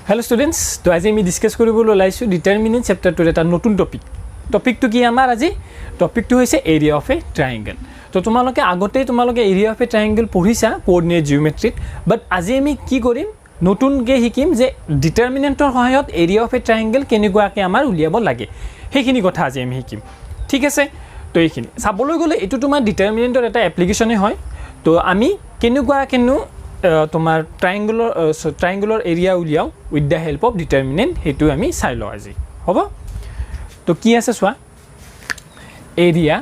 Hello students, तो आज আমি ডিসকাস কৰিবলৈ ওলাইছো ডিটাৰমিনেন্ট চ্যাপ্টাৰটোৰ এটা নতুন টপিকটো কি আমাৰ আজি টপিকটো হৈছে এৰিয়া অফ এ ট্ৰায়াঙ্গল তো তোমালোকে আগতে এৰিয়া অফ এ ট্ৰায়াঙ্গল পঢ়িছা কোঅৰ্ডিনেট জিওমেট্ৰিত বাট আজি আমি কি কৰিম নতুনকৈ শিকিম যে ডিটাৰমিনেন্টৰ সহায়ত এৰিয়া অফ এ ট্ৰায়াঙ্গল কেনেকুৱাকৈ আমাৰ উলিয়াব লাগে সেইখিনি কথা আজি আমি শিকিম ঠিক আছে তো এইখিনি চাবলৈ গ'লে এটো তোমাৰ ডিটাৰমিনেন্টৰ এটা এপ্লিকেশনে হয় তো আমি কেনেকুৱাকেনো তোমার ট্রায়াঙ্গুলার এরিয়া উলিয়াও with the help of determinant হেতু আমি চাই লওঁ আজি হ'ব তো কি আছে চোৱা এৰিয়া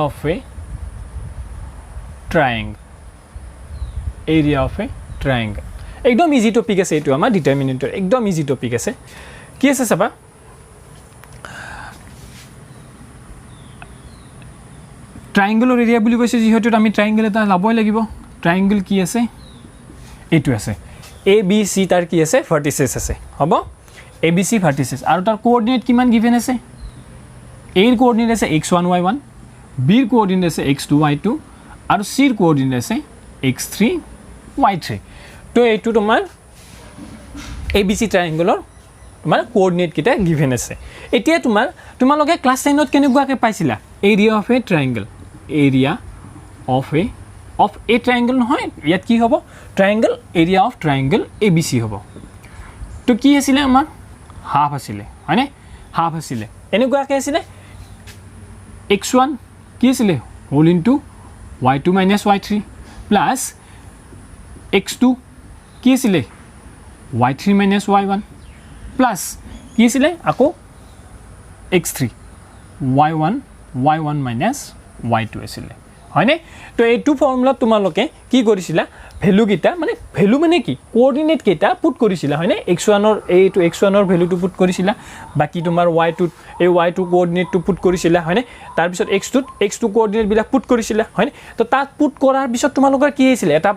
অফ এ ট্ৰায়াঙ্গল একদম ইজি টপিক আছে এইটো আমাৰ ডিটাৰমিনেন্টৰ একদম ইজি টপিক আছে কি আছে চাবা ট্রায়াঙ্গুলার এরিয়া বুলি কৈছে যেহেতু আমি ট্রায়াঙ্গল এটা লাবই লাগিব ট্রায়াঙ্গল কি আছে এইটো আছে এ বি সি তাৰ কি আছে ভাৰ্টিসেস আছে হ'ব এ বি সি ভাৰ্টিসেস আৰু তাৰ কোঅৰ্ডিনেট কিমান গিভেন আছে এ ৰ কোঅৰ্ডিনেট আছে x1 y1 বি ৰ কোঅৰ্ডিনেট আছে x2 y2 আৰু সি ৰ কোঅৰ্ডিনেট আছে x3 y3 তো এইটো তোমাৰ এ বি সি ট্ৰায়াঙ্গুলাৰ তোমাৰ কোঅৰ্ডিনেট কিটা গিভেন আছে এতিয়া তোমালোকে ক্লাস 10 ত কেনেকুৱাকৈ পাইছিলা area of A triangle area of a triangle নহয় ইয়াত কি হ'ব triangle area of triangle ABC হ'ব তো কি আছিল আমাৰ হাফ আছিল হয়নে হাফ আছিল এনেকুৱাকৈ আছিল x1 কি আছিল whole into y2 - y3 plus x2 কি আছিল y3 - y1 প্লাস কি আছিল আকৌ x3 y1 y2 আছিল হয়নে তো এইটো ফৰ্মুলা তোমালোকে কি কৰিছিলা ভ্যালু কিটা মানে কি কোঅৰ্ডিনেট কিটা পুট কৰিছিলা হয়নে x1 ৰ এইটো x1 ৰ ভ্যালুটো পুট কৰিছিলা বাকি তোমাৰ y2 এই y2 কোঅৰ্ডিনেটটো পুট কৰিছিলা হয়নে তাৰ পিছত x2 কোঅৰ্ডিনেট বিলাক পুট কৰিছিলা হয়নে তো তাত পুট কৰাৰ পিছত তোমালোকৰ কি হৈছিল এটা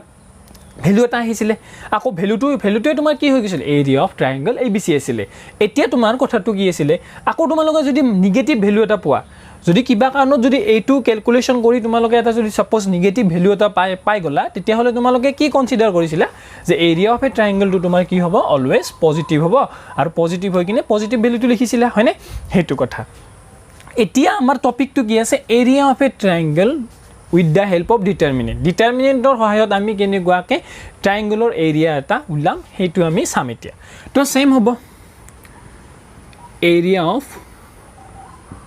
ভ্যালু এটা আহিছিল আকৌ ভ্যালুটোৱে তোমাৰ কি হৈ গৈছিল এৰিয়া অফ ট্ৰায়াঙ্গল ABC আছিল এতিয়া তোমাৰ কথাটো কি আছিল আকৌ তোমালোকে যদি নিগেটিভ ভ্যালু এটা পোৱা যদি কিবা কাৰণত যদি এইটো ক্যালকুলেশন কৰি তোমালোকে এটা যদি সাপোজ নিগেটিভ ভ্যালু এটা পাই গলা তেতিয়া হলে তোমালোকে কি কনসিডাৰ কৰিছিলা যে এৰিয়া অফ এ ট্ৰায়াঙ্গলটো তোমাৰ কি হ'ব অলৱেজ পজিটিভ হ'ব আৰু পজিটিভ হৈ কিনে পজিটিভ ভ্যালুটো লিখিছিলা হয়নে হেতু কথা এতিয়া আমাৰ টপিকটো কি আছে area of A ট্ৰায়াঙ্গল with the help of ডিটাৰমিনেন্টৰ সহায়ত আমি কেনেকুৱাকৈ ট্ৰায়াঙ্গুলাৰ এৰিয়া এটা উলাম হেতু আমি চাম এতিয়া তো সেম হ'ব এৰিয়া অফ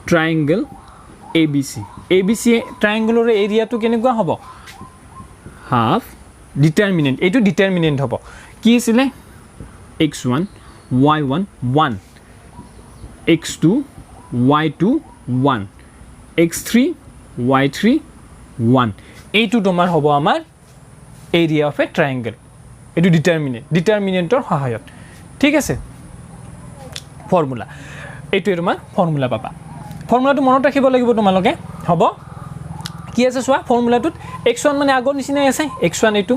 ট্ৰায়াঙ্গল ABC ট্ৰায়াঙ্গুলাৰ এৰিয়াটো কেনেকুৱা হ'ব হাফ ডিটারমিনেন্ট এইটো ডিটারমিনেন্ট হ'ব কি আছিল x1 y1 1 x2 y2 1 x3 y3 1 এইটো তোমাৰ হ'ব আমাৰ এৰিয়া অফ এ ট্ৰায়াঙ্গল এইটো ডিটাৰমিনেন্টৰ সহায়ত ঠিক আছে ফৰ্মুলা এইটো তোমাৰ ফৰ্মুলা পাবা ফৰ্মুলাটো মনত ৰাখিব লাগিব তোমালোকে হ'ব কি আছে চোৱা ফৰ্মুলাটোত x1 মানে আগৰ নিচিনাই আছে x1 এইটো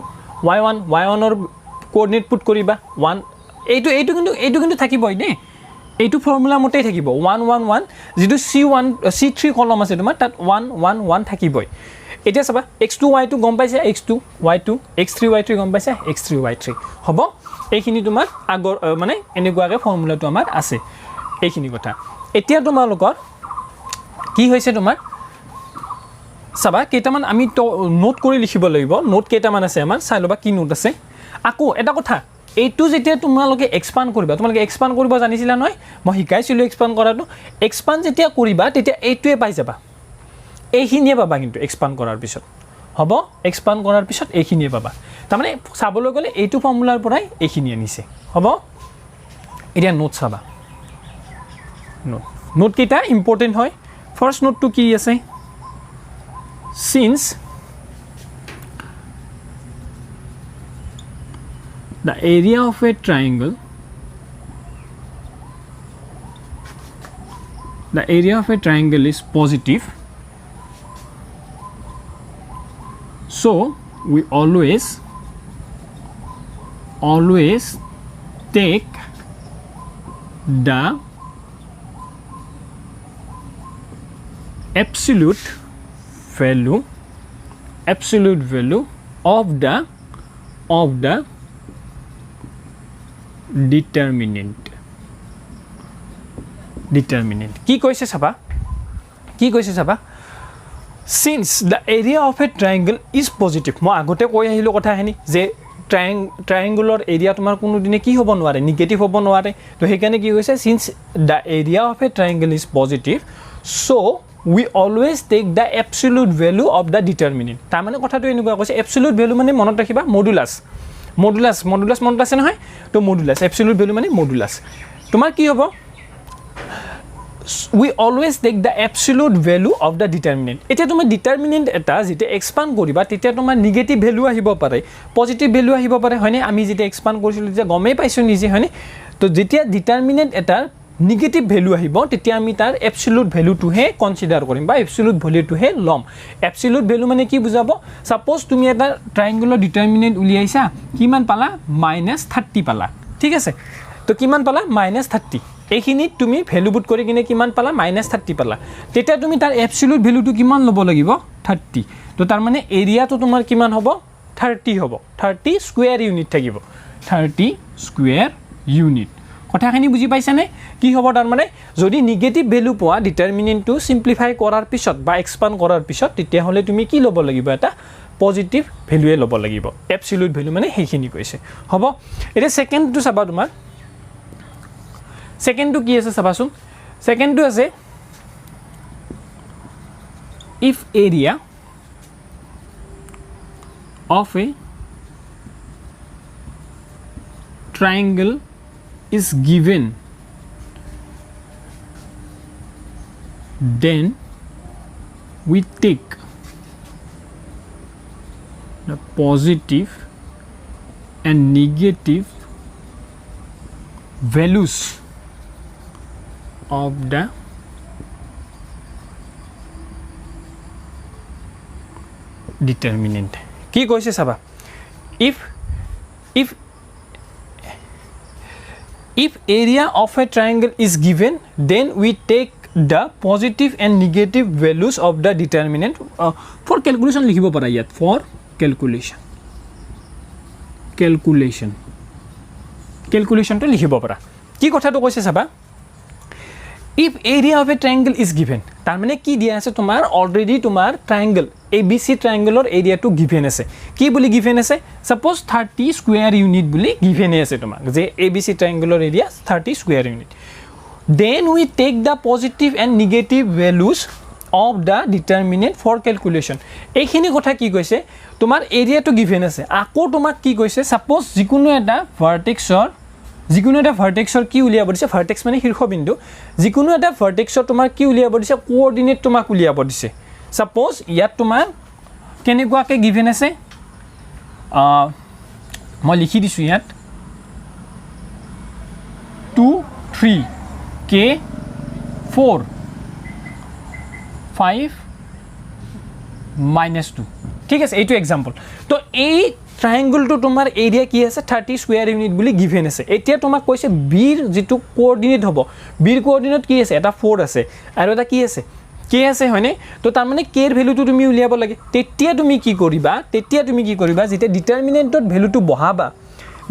y1 ৰ কোঅৰ্ডিনেট পুট কৰিবা 1 এইটো কিন্তু থাকিবই দেই এইটো ফৰ্মুলা মতেই থাকিব 1 1 1 যেটো C3 কলম আছে তোমাৰ তাত 1 1 1 থাকিবই এতিয়া চাবা x2 y2 গম পাইছে x2 y2 x3 y3 গম পাইছে x3 y3 হ'ব এইখিনি তোমাৰ আগৰ মানে এনেকুৱাকৈ ফৰ্মুলাটো আমাৰ আছে এইখিনি কথা এতিয়া তোমালোকৰ কি হৈছে তোমাৰ চাবা কেইটামান আমি নোট কৰি লিখিব লাগিব নোট কেইটামান আছে আমাৰ চাই লবা কি নোট আছে আকৌ এটা কথা এইটো যেতিয়া তোমালোকে এক্সপান্ড কৰিব জানিছিলা নহয় মই শিকাইছিলো এক্সপান্ড কৰাটো এক্সপান্ড যেতিয়া কৰিবা তেতিয়া এইটোৱে পাই যাবা এইখিনিয়ে পাবা কিন্তু এক্সপান্ড কৰাৰ পিছত হ'ব এক্সপান্ড কৰাৰ পিছত এইখিনিয়ে পাবা তাৰমানে চাবলৈ গ'লে এইটো ফৰ্মুলাৰ পৰাই এইখিনি আনিছে হ'ব এতিয়া নোট চাবা নোট কেইটা ইম্পৰ্টেন্ট হয় ফাৰ্স্ট নোটটো কি আছে since the area of a triangle is positive so we always take the absolute value of the determinant কি কৈছে চাবা since the area of a triangle is positive মই আগতে কৈ আহিলো কথাখিনি যে ট্ৰায়াঙ্গুলৰ এৰিয়া তোমাৰ কোনো দিনে কি হ'ব নোৱাৰে নিগেটিভ হ'ব নোৱাৰে তো সেইকাৰণে কি কৈছে since the area of a triangle is positive so we always take the absolute value of the determinant তাৰ মানে কথাটো এনেকুৱা কৈছে absolute value মানে মনত ৰাখিবা মডুলাছ মনত আছে নহয় তো মডুলাছ absolute value মানে মডুলাছ তোমাৰ কি হ'ব we always take the absolute value of the determinant এটা তোমাৰ determinant এটা যেতে এক্সপান্ড কৰিবা তেতিয়া তোমাৰ নেগেটিভ ভ্যালু আহিব পাৰে পজিটিভ ভ্যালু আহিব পাৰে হয়নে আমি যেতে এক্সপান্ড কৰিছিলো যে গমেই পাইছো নিজে হয়নে তো যেতিয়া determinant এটা নেগেটিভ ভ্যালু আহিব তেতিয়া আমি তাৰ absolute value টো হে কনসিডাৰ কৰিম বা absolute value টো হে লম absolute value মানে কি বুজাব সাপোজ তুমি এটা ট্ৰায়াঙ্গুলৰ determinant উলিয়াইছা কিমান পালা -30 পালা ঠিক আছে তো কিমান পালা -30 এইখিনি তুমি ভ্যালু বুট কৰি কিনে কিমান পালা -30 পালা তেতিয়া তুমি তাৰ এবসলিউট ভ্যালুটো কিমান লব লাগিব 30 তো তাৰ মানে এৰিয়াটো তোমাৰ কিমান হ'ব 30 হ'ব 30 স্কয়াৰ ইউনিট থাকিব 30 স্কয়াৰ ইউনিট কথাখিনি বুজি পাইছানে কি হ'ব তাৰ মানে যদি নেগেটিভ ভ্যালু পোৱা ডিটাৰমিনেন্টটো সিম্পলিফাই কৰাৰ পিছত বা এক্সপান্ড কৰাৰ পিছত তেতিয়া হলে তুমি কি লব লাগিব এটা পজিটিভ ভ্যালুৱে লব লাগিব এবসলিউট ভ্যালু মানে সেইখিনি কৈছে হ'ব এটা সেকেন্ডটো চাবা তোমাৰ Second to কি আছে চাবাচোন second to আছে if area of a triangle is given then we take the positive and negative values of the determinant কি কৈছে চাবা if area of a triangle is given then we take the positive and negative values of the determinant for calculation লিখিব পাৰা ইয়াত for calculation to লিখিব পাৰা কি কথাটো কৈছে চাবা if area of a triangle is given তাৰ মানে কি দিয়া আছে তোমাৰ অলৰেডি তোমাৰ ট্ৰায়াঙ্গল ABC ট্ৰায়াঙ্গলৰ এৰিয়া টু গিভেন আছে কি বুলি গিভেন আছে সাপোজ 30 স্কয়াৰ ইউনিট বুলি গিভেন আছে তোমাক যে ABC ট্ৰায়াঙ্গলৰ area 30 square unit then we take the positive and negative values of the determinant for calculation এইখিনি কথা কি কৈছে তোমাৰ এৰিয়া টু গিভেন আছে আকৌ তোমাক কি কৈছে সাপোজ যিকোনো এটা ভাৰ্টেক্সৰ কি উলিয়াব দিছে ভাৰ্টেক্স মানে শীৰ্ষবিন্দু যিকোনো এটা ভাৰ্টেক্সৰ তোমাৰ কি উলিয়াব দিছে কোঅৰ্ডিনেট তোমাক উলিয়াব দিছে সাপোজ ইয়াত তোমাৰ কেনেকুৱাকে গিভেন আছে মই লিখি দিছো ইয়াত 2 3 k 4 5 -2 ঠিক আছে এইটো एग्जांपल তো এই ট্ৰায়াঙ্গল তো তোমাৰ এৰিয়া কি আছে 30 স্কয়াৰ ইউনিট বুলি গিভেন আছে এতিয়া তোমাক কৈছে বিৰ যেটো কোঅৰ্ডিনেট হ'ব বিৰ কোঅৰ্ডিনেট কি আছে এটা 4 আছে আৰু এটা কি আছে k আছে হয়নে তো তাৰ মানে k এৰ ভ্যালুটো তুমি উলিয়াব লাগে তেতিয়া তুমি কি কৰিবা যেতে ডিটাৰমিনেন্টত ভ্যালুটো বহাবা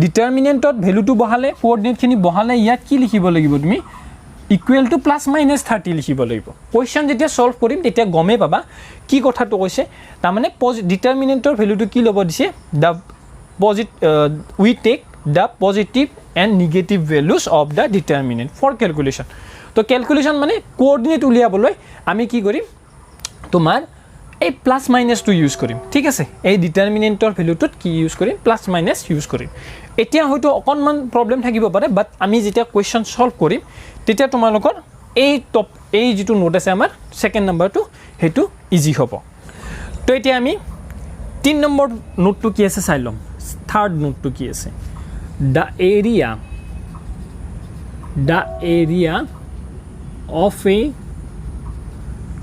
ডিটাৰমিনেন্টত ভ্যালুটো বহালে কোঅৰ্ডিনেট খিনি বহালে ইয়াত কি লিখিব লাগিব তুমি equal to plus minus 30 লিখিব লাগিব কোৱেশ্চন যেতিয়া সলভ কৰিম তেতিয়া গমে পাবা কি কথাটো কৈছে তাৰ মানে ডিটাৰমিনেন্টৰ ভ্যালুটো কি লব দিছে the we take the positive and negative values of the determinant for calculation তো ক্যালকুলেশন মানে কোঅৰ্ডিনেট উলিয়াবলৈ আমি কি কৰিম তোমাৰ এই প্লাস মাইনাস টু ইউজ কৰিম ঠিক আছে এই ডিটাৰমিনেন্টৰ ভ্যালুটোত কি ইউজ কৰিম প্লাস মাইনাস ইউজ কৰিম এতিয়া হয়তো অকনমান প্ৰবলেম থাকিব পাৰে বাট আমি যেতিয়া কোৱেশ্চন সলভ কৰিম তেতিয়া তোমালোকৰ এই যেটো নোট আছে আমাৰ সেকেন্ড নাম্বাৰটো হেতু ইজি হ'ব তো এতিয়া আমি 3 নম্বৰ নোটটো কি আছে চাই লম থাৰ্ড নোটটো কি আছে the area of a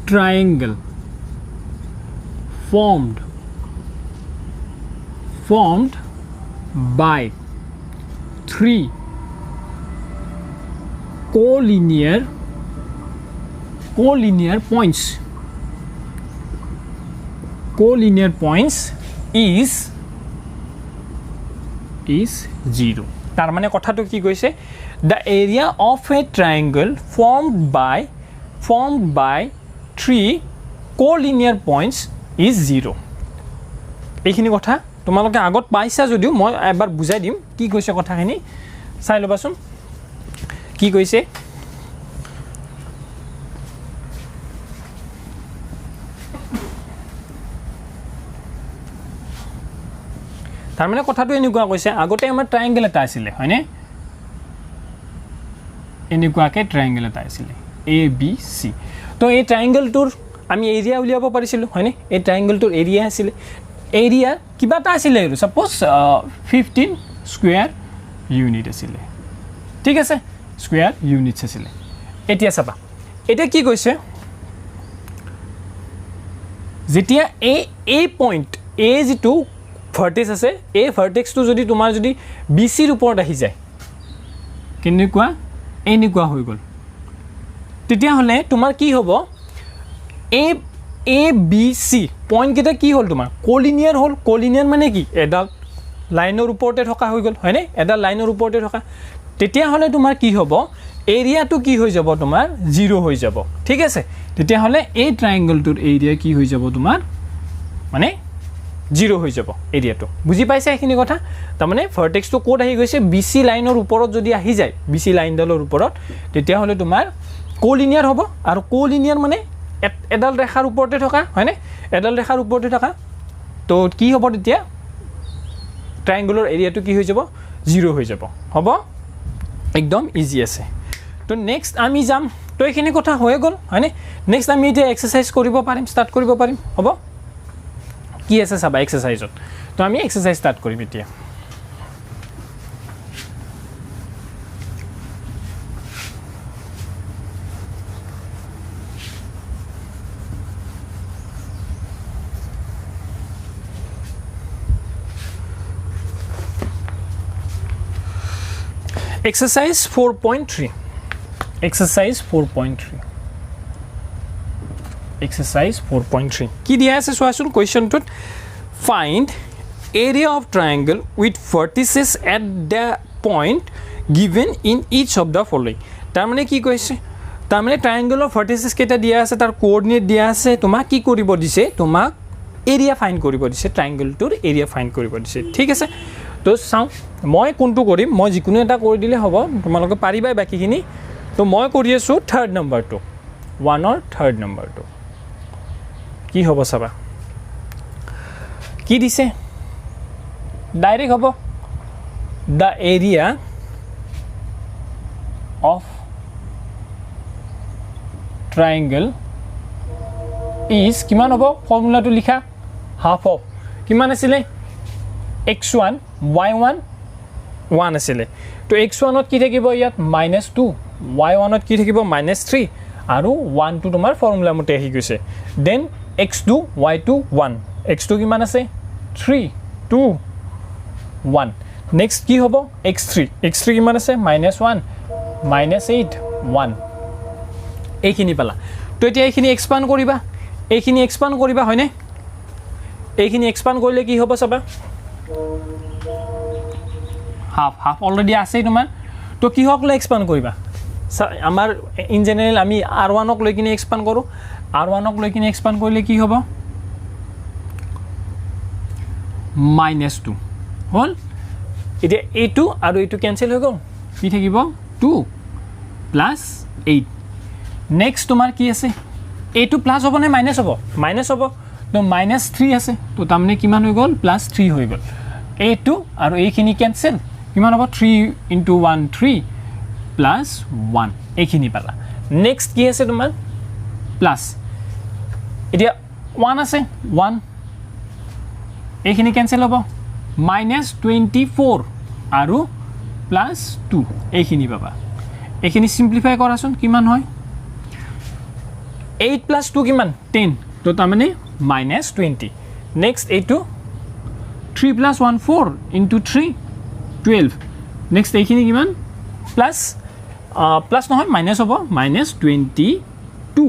triangle formed by 3 collinear points is 0 তাৰ মানে কথাটো কি কৈছে the area of a triangle formed by 3 collinear points is 0 এইখিনি কথা তোমালোকে আগত পাইছা যদিও মই এবাৰ বুজাই দিম কি কৈছে কথাখিনি চাই লবাচোন কি কৈছে তাৰ মানে কথাটো এনেকুৱা কৈছে আগতে আমাৰ ট্ৰায়াঙ্গেল এটা আছিল হয়নে এনেকুৱাকে ট্ৰায়াঙ্গেল এটা আছিল এ বি সি তো এই ট্ৰায়াঙ্গেলটোৰ আমি এৰিয়া উলিয়াব পাৰিছিল হয়নে এই ট্ৰায়াঙ্গেলটোৰ এৰিয়া আছিল এৰিয়া কিবা এটা আছিল আৰু সাপোজ 15 স্কয়াৰ ইউনিট আছিল ঠিক আছে স্কয়াৰ ইউনিটস আছিল এতিয়া চাবা এটা কি কৈছে যেতিয়া এ পইণ্ট এ যেটো ভাৰ্টেক্স আছে এই ভাৰ্টেক্সটো যদি তোমাৰ যদি বিসি ৰ ওপৰত আহি যায় কেনেকুৱা এনেকুৱা হৈ গল তেতিয়া হলে তোমাৰ কি হ'ব এ বি সি পইণ্ট কেটা কি হল তোমাৰ কোলিনিয়াৰ হল কোলিনিয়াৰ মানে কি এডাল লাইনৰ ওপৰতে থকা হৈ গল হয়নে এডাল লাইনৰ ওপৰতে থকা তেতিয়া হলে তোমাৰ কি হ'ব এৰিয়াটো কি হৈ যাব তোমাৰ 0 হৈ যাব ঠিক আছে তেতিয়া হলে এই ট্ৰায়াঙ্গেলটোৰ এৰিয়া কি হৈ যাব তোমাৰ মানে 0 হৈ যাব এৰিয়াটো বুজি পাইছা এইখিনি কথা তাৰ মানে ভাৰ্টেক্সটো কোড আহি গৈছে বিসি লাইনৰ ওপৰত যদি আহি যায় বিসি লাইনডালৰ ওপৰত তেতিয়া হলে তোমাৰ কোলিনিয়াৰ হ'ব আৰু কোলিনিয়াৰ মানে এডাল ৰেখাৰ ওপৰতে থকা হয়নে এডাল ৰেখাৰ ওপৰতে থকা তো কি হ'ব তেতিয়া ট্ৰায়াঙ্গেলৰ এৰিয়াটো কি হৈ যাব 0 হৈ যাব হ'ব একদম ইজি আছে তো নেক্সট আমি যাম তো এইখিনি কথা হৈ গল হয়নে নেক্সট আমি এটা এক্সাৰসাইজ কৰিব পাৰিম ষ্টাৰ্ট কৰিব পাৰিম হ'ব কি আছে চাবা এক্সাৰসাইজত তো আমি এক্সাৰসাইজ ষ্টাৰ্ট কৰিম এতিয়া Exercise 4.3 Exercise 4.3 Exercise 4.3 কি দিয়া আছে সোয়াসুন কোয়েশ্চনটোত find area of triangle with vertices at the point given in each of the following তাৰ মানে কি কৈছে তাৰ মানে ট্ৰায়াঙ্গেলৰ ভাৰ্টিসেস কেটা দিয়া আছে তাৰ কোঅৰ্ডিনেট দিয়া আছে তোমাক কি কৰিব দিছে তোমাক এৰিয়া ফাইন্ড কৰিব দিছে ট্ৰায়াঙ্গেলটোৰ এৰিয়া ফাইন্ড কৰিব দিছে ঠিক আছে তো চাও মই কোনটো কৰিম মই যিকোনো এটা কৰি দিলে হ'ব তোমালোকে পাৰিবাই বাকিখিনি তো মই কৰি আছো থাৰ্ড নম্বৰটো 1 অৰ থাৰ্ড নম্বৰটো কি হ'ব চাবা কি দিছে ডাইৰেক্ট হ'ব the area of triangle is কিমান হ'ব ফৰ্মুলাটো লিখা half of কিমান আছিল x1 y1 1 আছিল তো x1 ত কি থাকিব ইয়াত -2 y1 ত কি থাকিব -3 আৰু 1 টো তোমাৰ ফৰ্মুলা মতে আহি গৈছে দেন x2 y2 1 x2 কিমান আছে 3 2 1 নেক্সট কি হ'ব x3 কিমান আছে -1 -8 1 এইখিনি পালা তো এতিয়া এইখিনি এক্সপান্ড কৰিবা হয়নে এইখিনি এক্সপান্ড কৰিলে কি হ'ব চাবা হাফ অলৰেডি আছে তোমাৰ তো কি হক লৈ এক্সপান্ড কৰিবা আমাৰ ইন জেনাৰেল আমি r1 ক লৈ কিনে এক্সপান্ড কৰো r1 ক লৈ কিনে এক্সপান্ড কৰিলে কি হ'ব -2 হল এতিয়া a2 আৰু a2 ক্যান্সেল হৈ গ'ল কি থাকিব 2 + 8 নেক্সট তোমাৰ কি আছে a2 প্লাস হ'ব নে মাইনাস হ'ব তো -3 আছে তো তামনে কিমান হৈ গ'ল +3 হৈ গ'ল a2 আৰু এইখিনি ক্যান্সেল কিমান হ'ব 3 * 1 3 + 1 এইখিনি পালা নেক্সট কি আছে তোমাৰ প্লাস এতিয়া 1 আছে 1 এইখিনি ক্যান্সেল হ'ব -24 আৰু +2 এইখিনি পাবা এইখিনি সিম্পলিফাই কৰাচোন কিমান হয় 8 + 2 কিমান 10 তো তামানে -20 নেক্সট এইটো 3 + 1 4 * 3 12 নেক্সট এইখিনি কিমান প্লাস নহয় মাইনাস হ'ব -22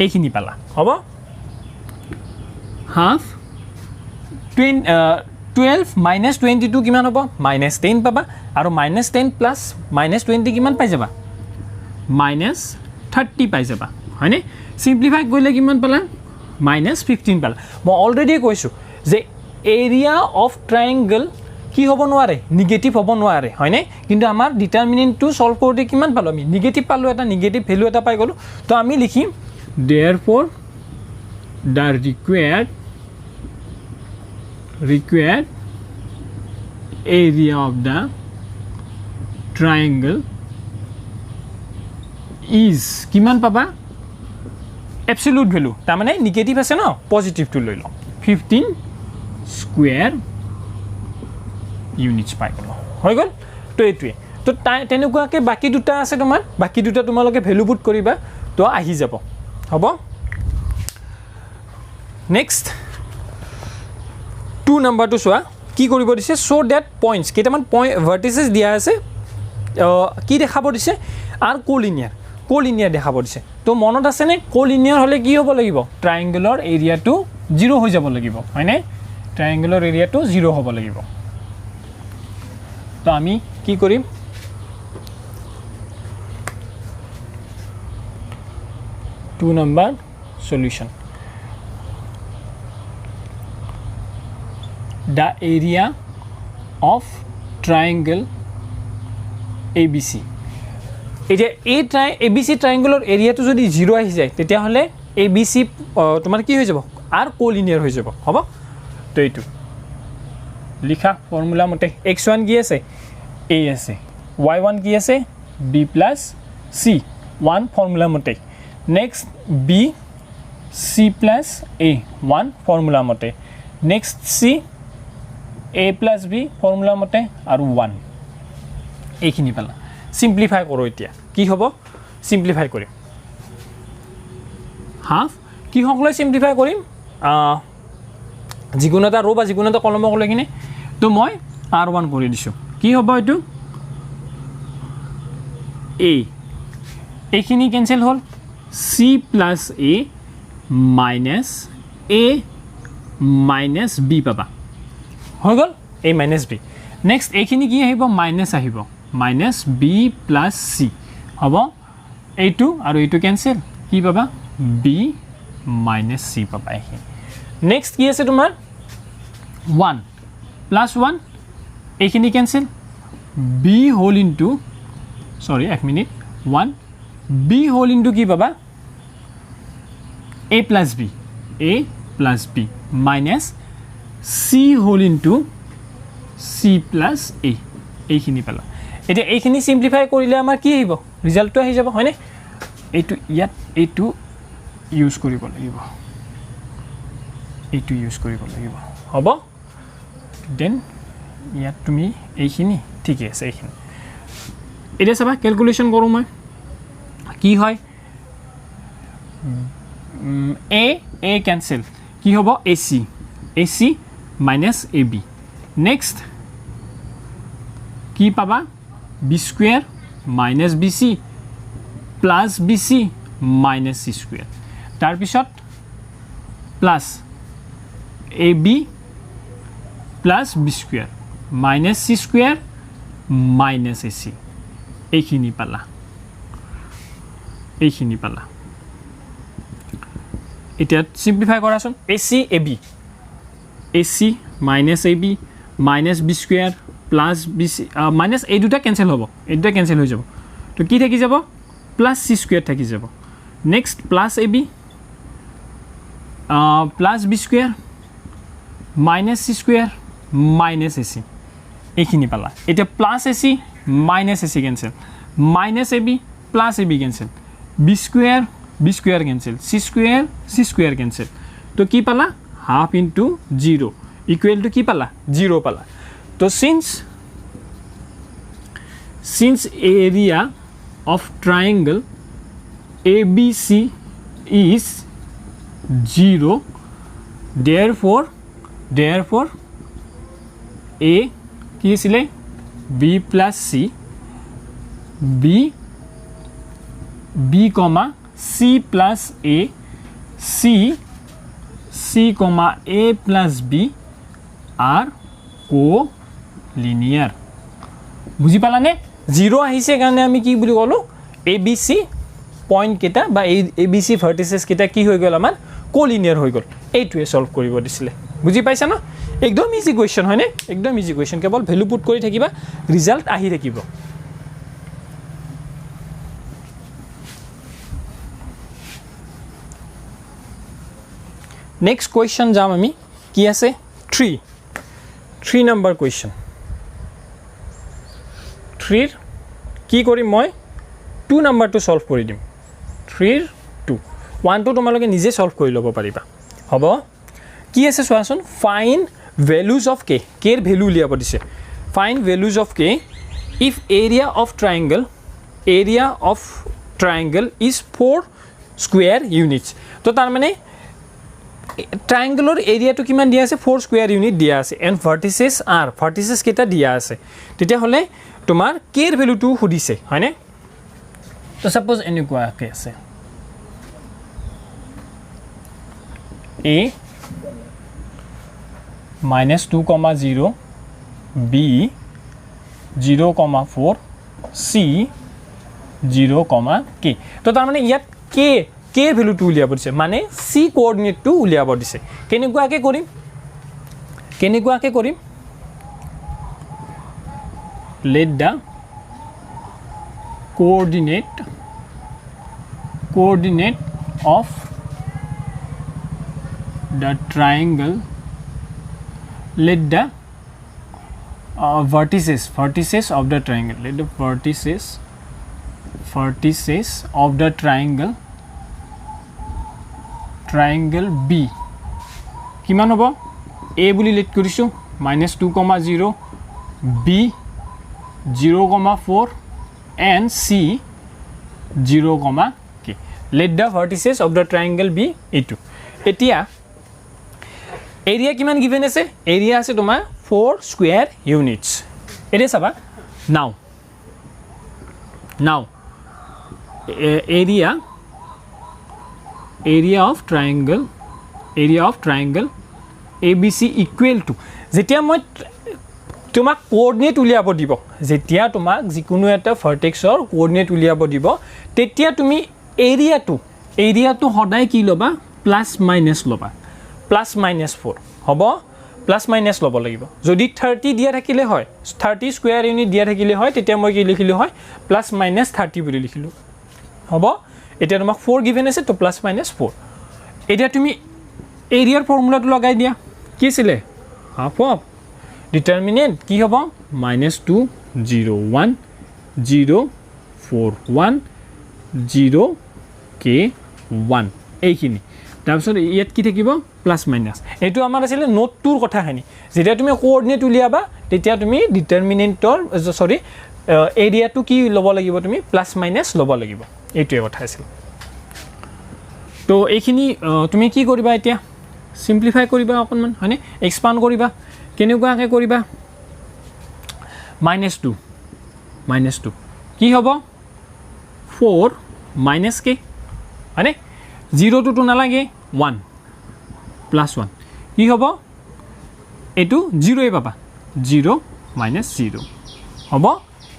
এইখিনি পালা হ'ব হাফ 12 মাইনাছ 22 কিমান হ'ব -10 পাবা আৰু -10 প্লাছ -20 কিমান পাই যাবা -30 পাই যাবা হয়নে সিম্পলিফাই কৰিলে কিমান পালা -15 পালা মই অলৰেডি কৈছোঁ যে এৰিয়া অফ ট্ৰায়াঙ্গল কি হ'ব নোৱাৰে নিগেটিভ হ'ব নোৱাৰে হয়নে কিন্তু আমাৰ ডিটাৰমিনেন্টটো সলভ কৰোঁতে কিমান পালোঁ আমি নিগেটিভ পালোঁ এটা নিগেটিভ ভ্যালু এটা পাই গ'লোঁ তো আমি লিখিম therefore the required area of the triangle is কিমান পাবা absolute value তাৰ মানে নিগেটিভ আছে ন পজিটিভটো লৈ লওঁ 15 স্কয়াৰ ইউনিটস পাই গ'ল হৈ গ'ল তো এইটোৱে তো তেনেকুৱাকৈ বাকি দুটা আছে তোমাৰ বাকি দুটা তোমালোকে ভ্যালু পুট কৰিবা তো আহি যাব হ'ব নেক্সট 2 নম্বৰটো চোৱা কি কৰিব দিছে শো দ্যাট পইণ্টছ কেইটামান ভাৰ্টিসেছ দিয়া আছে কি দেখাব দিছে আৰু কোলিনিয়াৰ দেখাব দিছে তো মনত আছে নে কোলিনিয়াৰ হলে কি হ'ব লাগিব ট্ৰায়াঙ্গলৰ এৰিয়াটো 0 হৈ যাব লাগিব হয়নে ট্ৰায়াঙ্গলৰ এৰিয়াটো 0 হ'ব লাগিব তো আমি কি কৰিম two number solution the area of triangle ABC এতিয়া এই ABC triangle এৰিয়াটো যদি 0 আহি যায় তেতিয়া হলে ABC তোমাৰ কি হৈ যাব আৰ কোলিনিয়াৰ হৈ যাব হ'ব তো এইটো লিখা ফৰ্মুলা মতে x1 কি আছে a আছে y1 কি আছে b + c 1 ফৰ্মুলা মতে next b c plus a 1 formula mote next c a plus b formula mote aru 1 এইখিনি পালা simplify কৰো এতিয়া কি হ'ব simplify কৰিম হাফ কি হকলৈ simplify কৰিম যিকোনো এটা ৰ বা যিকোনো এটা কলম লৈ কিনে তো মই r1 কৰি দিছো কি হ'ব এটো a এইখিনি ক্যান্সেল হ'ল c plus a minus b পাবা হৈ গল a minus b next এইখিনি কি আহিব মাইনাস আহিব minus b plus c হ'ব এইটো আৰু এইটো ক্যান্সেল কি পাবা b minus c পাবা এইখিনি next কি আছে তোমাৰ 1 plus 1 এইখিনি cancel b whole into sorry এক মিনিট 1 b whole into কি পাবা a plus b minus c whole into c plus a এইখিনি পালা এটা এইখিনি সিম্পলিফাই কৰিলে আমাৰ কি আহিব ৰিজাল্টটো আহি যাব হয়নে এইটো ইয়াত এইটো ইউজ কৰিব লাগিব এইটো ইউজ কৰিব লাগিব হ'ব দেন ইয়াত তুমি এইখিনি ঠিক আছে এইখিনি এটা সবা ক্যালকুলেশন কৰো মই কি হয় a cancel কি হ'ব ac minus ab next কি পাবা b square minus bc plus bc minus c square তাৰ পিছত plus ab plus b square minus c square minus ac এইখিনি পালা এটা simplify কৰাছোন ac minus ab minus b square plus bc minus এই দুটা cancel হ'ব এই দুটা ক্যান্সেল হৈ যাব তো কি থাকি যাব plus c square থাকি যাব next plus ab plus b square minus c square minus ac এইখিনি পালা এটা plus ac minus ac cancel minus ab plus ab cancel b square cancel c square cancel तो की पाला हाफ into 0 equal to की पाला 0 पाला तो since area of triangle ABC is 0 therefore a की इसलिए b plus c b comma c plus a c comma a plus b are কোলিনিয়াৰ বুজি পালানে 0 আহিছে কাৰণে আমি কি বুলি ক'লো ABC পইণ্ট কেটা বা ABC ভাৰ্টিসেছ কেটা কি হৈ গ'ল আমাৰ কোলিনিয়াৰ হৈ গ'ল এইটোৱে সলভ কৰিব দিছিলে বুজি পাইছা না একদম ইজি কোৱেশ্চন হয়নে একদম ইজি কোৱেশ্চন কেৱল ভ্যালু পুট কৰি থাকিবা ৰিজাল্ট আহি থাকিব নেক্সট কোৱেশ্চন যাম আমি কি আছে 3 নম্বৰ কোৱেশ্চন 3 কি কৰিম মই 2 নম্বৰটো সলভ কৰি দিম 3 2 1 টো তোমালোকে নিজে সলভ কৰি ল'ব পাৰিবা হ'ব কি আছে চোৱাচোন ফাইন ভ্যালুজ অফ k এৰ ভ্যালু উলিয়াব দিছে fine values of k if area of triangle is 4 square units তো তাৰ মানে triangle area to কিমান দিয়া আছে 4 square unit দিয়া আছে and vertices কেটা দিয়া আছে তেতিয়া হলে তোমাৰ k এৰ ভ্যালু টো খুদিছে হয়নে তো সাপোজ এনেকুৱা কে আছে a -2,0 b 0,4 c 0,k তো তাৰ মানে ইয়াত k এৰ ভ্যালু টো উলিয়াব দিছে মানে c কোঅৰ্ডিনেট টো উলিয়াব দিছে কেনেকুৱাকে কৰিম let the coordinate of the triangle let the vertices of the triangle let the vertices of the triangle B কিমান হ'ব a বুলি লেট কৰিছো -2,0 b 0,4 and c 0,k let the vertices of the triangle be a2 এতিয়া area কিমান given আছে area আছে তোমাৰ 4 square units এৰে চাবা now area of triangle ABC equal to যেতিয়া মই তোমাক কোঅৰ্ডিনেট উলিয়াব দিব যেতিয়া তোমাক যিকোনো এটা ভাৰ্টেক্সৰ কোঅৰ্ডিনেট উলিয়াব দিব তেতিয়া তুমি এৰিয়াটো সদায় কি লবা প্লাস মাইনাস লবা প্লাস মাইনাস 4 হ'ব প্লাস মাইনাস লব লাগিব যদি 30 দিয়া থাকিলে হয় 30 স্কয়াৰ ইউনিট দিয়া থাকিলে হয় তেতিয়া মই কি লিখিলো হয় প্লাস মাইনাস 30 বুলি লিখিলো হ'ব এতিয়া তোমাক 4 গিভেন আছে তো প্লাস মাইনাস 4 এতিয়া তুমি এৰিয়াৰ ফৰ্মুলাটো লগাই দিয়া কি ছিলে হাফ অফ ডিটারমিনেন্ট কি হবে -2 0 1 0 4 1 0 k 1 এইখিনি তাৰপিছত ইয়াত কি থাকিব প্লাস মাইনাস এটো আমাৰ আছিল নোট 2 ৰ কথা হানি যেতিয়া তুমি কোঅৰ্ডিনেট উলিয়াবা তেতিয়া তুমি ডিটাৰমিনেন্টৰ সৰি এৰিয়াটো কি লব লাগিব তুমি প্লাস মাইনাস লব লাগিব এইটোৱে কথা আছিল তো এইখিনি তুমি কি কৰিবা এতিয়া সিম্পলিফাই কৰিবা অকনমান হয়নে এক্সপান্ড কৰিবা কেনেকুৱাকে কৰিবা -2 কি হ'ব 4 - k হয়নে 0 to নালাগে 1 + 1 কি হ'ব এটো 0 এ পাবা 0 - 0 হ'ব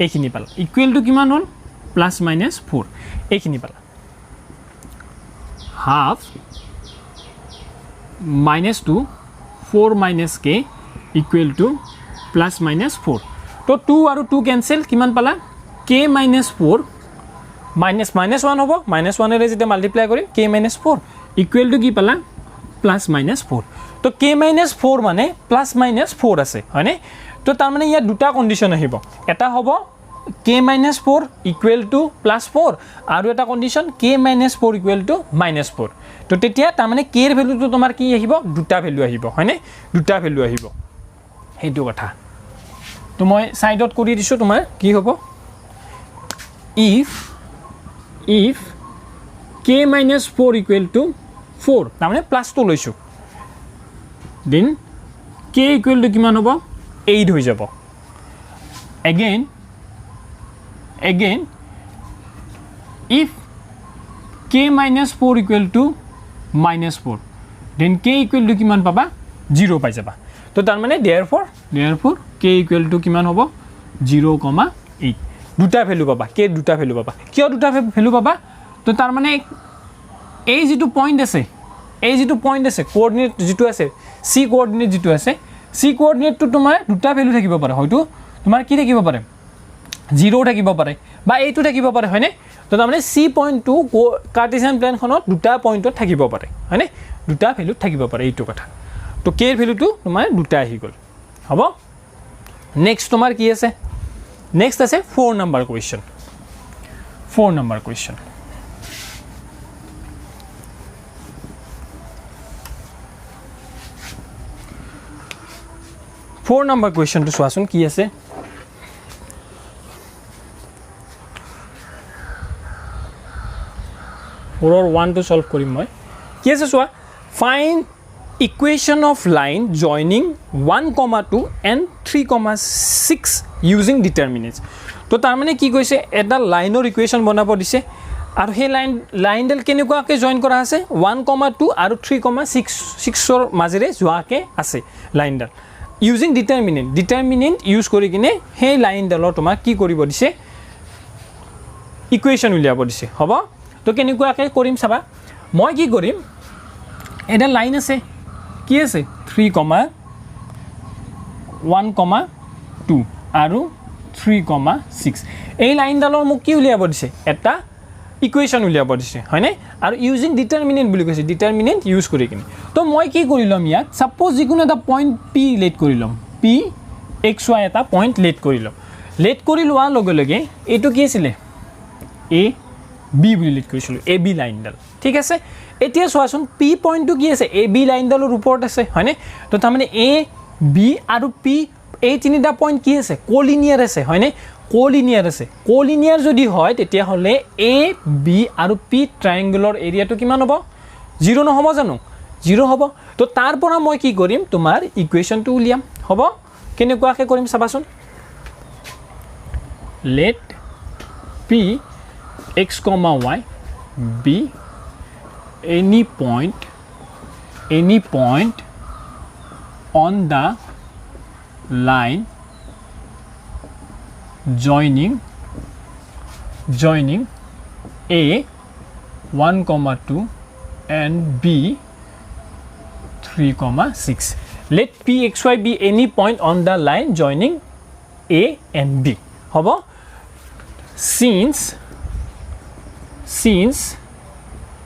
এইখিনি পালা ইকুৱেল টু কিমান হ'ল +-4 এইখিনি পালা হাফ -2 4 - k equal to +-4 तो 2 और 2 कैंसिल किमान पाला k -4 -1 होबो -1 रे जेते मल्टीप्लाई करिम k -4 इक्वल टू की पाला +-4 तो k -4 माने +-4 আছে হয়নে তো তার মানে ইয়া দুটা কন্ডিশন আহিব এটা হবো k -4 equal to +4 আৰু এটা কন্ডিশন k -4 equal to -4 তো তেতিয়া তার মানে k এর ভ্যালু তো তোমার কি আহিব দুটা ভ্যালু আহিব হয়নে দুটা ভ্যালু আহিব হেতু কথা তো মই সাইডত কৰি দিছো তোমাৰ কি হ'ব if k -4 equal to 4 তার মানে প্লাস তো লৈছো দেন k equal to কিমান হ'ব 8 হৈ যাব again if k -4 equal to -4 then k equal to কিমান পাবা 0 পাই যাবা তো তাৰ মানে therefore k equal to কিমান হ'ব 0,8 দুটা ভ্যালু পাবা k দুটা ভ্যালু পাবা কিয় দুটা ভ্যালু পাবা তো তাৰ মানে এই যেটো পয়েন্ট আছে কোঅৰ্ডিনেট যেটো আছে c কোঅৰ্ডিনেট যেটো আছে c কোঅৰ্ডিনেট তো তোমাৰ দুটা ভ্যালু থাকিব পাৰে হয়তো তোমাৰ কি থাকিব পাৰে 0 থাকিব পাৰে বা এইটো থাকিব পাৰে হয়নে তো তাৰ মানে c পয়েন্ট টু কাৰ্টেছিয়ান প্লেনখনত দুটা পয়েন্টত থাকিব পাৰে হয়নে দুটা ভ্যালু থাকিব পাৰে এইটো কথা তো k এৰ ভ্যালুটো তোমাৰ দুটা আহি গল হ'ব নেক্সট তোমাৰ কি আছে নেক্সট আছে 4 number question 4 number question four number question तो चुआसुन कि आछे फोरर 1 तो सल्व करिम मैं कि आछे चुआ find equation of line joining 1,2 and 3,6 using determinants तो तार माने कि কৈছে এটা লাইনৰ ইকুৱেচন বনাব দিছে আৰু হে লাইনডাল কেনেকুৱাকে জয়েন কৰা আছে 1,2 আৰু 3,6 ৰ মাজেৰে যোৱাকে আছে লাইনডাল using determinant use কৰি কিনে হে লাইনডালৰ তোমাৰ কি কৰিব দিছে ইকুৱেচন উলিয়াব দিছে হ'ব তো কেনেকুৱাকে কৰিম চাবা মই কি কৰিম এটা লাইন আছে কি আছে 3,1,2 আৰু 3,6 এই লাইনডালৰ মোক কি উলিয়াব দিছে এটা ইকুৱেচন উলিয়াব দিছে হয়নে আৰু ইউজিং ডিটাৰমিনেন্ট বুলি কৈছে ডিটাৰমিনেন্ট ইউজ কৰি কিনে তো মই কি কৰিলম ইয়াত সাপোজ যিকোনো এটা পয়েন্ট p লেট কৰিলম p xy এটা পয়েন্ট লেট কৰিলম লেট কৰি লোৱা লগে লগে এটো কি আছিল a b বুলি লেট কৰিছিল a b লাইনডাল ঠিক আছে এতিয়া চোৱাচোন p পয়েন্টটো কি আছে a b লাইনডালৰ ওপৰত আছে হয়নে তো তাৰ মানে a b আৰু p এই তিনিটা পয়েন্ট কি আছে কোলিনিয়াৰ আছে হয়নে কোলিনিয়াৰ যদি হয় তেতিয়া হলে a b আৰু p ট্ৰায়াঙ্গুলাৰ এৰিয়াটো কিমান হ'ব 0 নহব জানো 0 হ'ব তো তাৰ পৰা মই কি কৰিম তোমাৰ ইকুৱেচনটো উলিয়াম হ'ব কেনেকুৱাকে কৰিম চাবাচোন let p x, y be any point on the line joining a 1,2 and b 3,6 let p x y be any point on the line joining a and b hobo since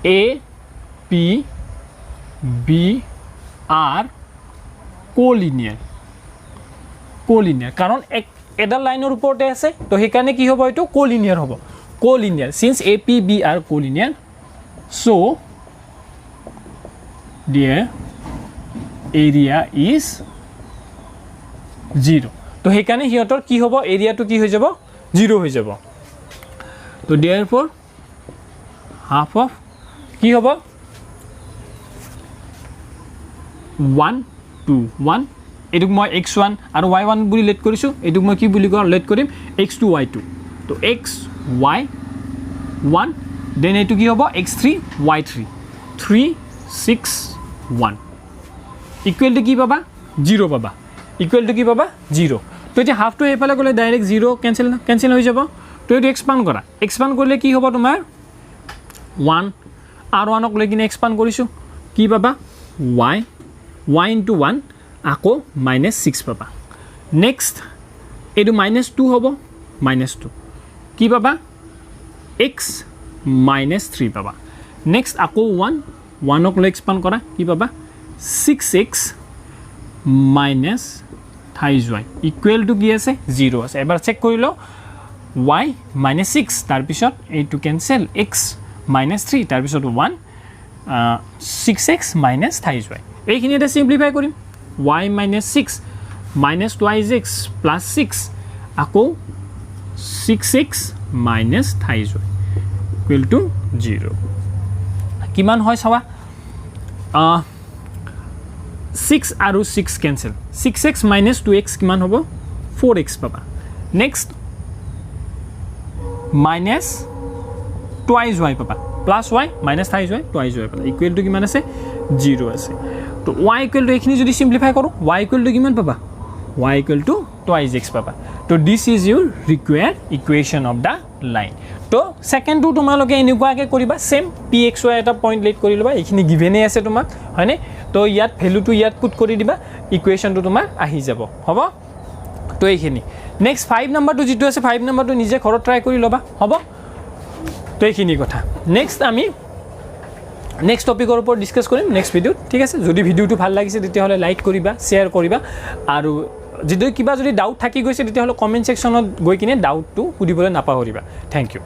a p b are collinear কারণ এটা লাইনৰ ওপৰতে আছে তো হেকানে কি হ'ব এটো কোলিনিয়াৰ হ'ব কোলিনিয়াৰ since a p b are collinear so their area is 0 তো হেকানে হিয়তৰ কি হ'ব এৰিয়াটো কি হৈ যাব 0 হৈ যাব তো therefore half of কি হ'ব 1 2 1 এটুক মই x1 আৰু y1 বুলি লেট কৰিছো এটুক মই কি বুলি লেট কৰিম x2 y2 তো x y1 দেন এটু কি হ'ব x3 y3 3 6 1 ইকুৱেল টু কি পাবা 0 পাবা ইকুৱেল টু কি পাবা 0 তো এটা হাফ টু এফালে গলে ডাইৰেক্ট 0 কেনসেল হৈ যাব তো এটো এক্সপান্ড কৰিলে কি হ'ব তোমাৰ 1 আৰু 1 ক লৈ কিনে এক্সপান্ড কৰিছো কি পাবা y into 1 আকৌ -6 পাবা নেক্সট এটো -2 হ'ব -2 কি পাবা x -3 পাবা নেক্সট আকৌ 1 ক লৈ এক্সপান্ড কৰা কি পাবা 6x -5y ইকুৱেল টু কি আছে 0 আছে এবাৰ চেক কৰি লও y -6 তাৰ পিছত এইটো কেনসেল x -3 তাৰ পিছত 1 6x -5y এইখিনি এটা সিম্পলিফাই কৰিম y -6 -2x plus 6 আকৌ 6x -5y equal to 0 কিমান হয় চাবা 6 আৰু 6 cancel 6x -2x কিমান হ'ব 4x পাবা নেক্সট minus twice y পাবা plus y minus twice y পাবা equal to কিমান আছে 0 আছে তো y ইকুৱেল টু এইখিনি যদি চিম্প্লিফাই কৰোঁ y ইকুৱেল টু কিমান পাবা y equal to twice x পাবা তো this is Euro required equation of the line তো ছেকেণ্ডটো তোমালোকে এনেকুৱাকৈ কৰিবা ছেম পি এক্স ৱাই এটা পইণ্ট লেট কৰি ল'বা এইখিনি গিভেনেই আছে তোমাক হয়নে তো ইয়াত ভেলুটো ইয়াত পুট কৰি দিবা ইকুৱেশ্যনটো তোমাৰ আহি যাব হ'ব তো এইখিনি নেক্সট 5 নম্বৰটো যিটো আছে 5 নম্বৰটো নিজে ঘৰত ট্ৰাই কৰি ল'বা হ'ব তো এইখিনি কথা নেক্সট আমি নেক্সট টপিকৰ ওপৰত ডিছকাছ কৰিম নেক্সট ভিডিঅ'ত ঠিক আছে যদি ভিডিঅ'টো ভাল লাগিছে তেতিয়াহ'লে লাইক কৰিবা শ্বেয়াৰ কৰিবা আৰু যদি কিবা যদি ডাউট থাকি গৈছে তেতিয়াহ'লে কমেণ্ট ছেকশ্যনত গৈ কিনে ডাউটটো সুধিবলৈ নাপাহৰিবা থেংক ইউ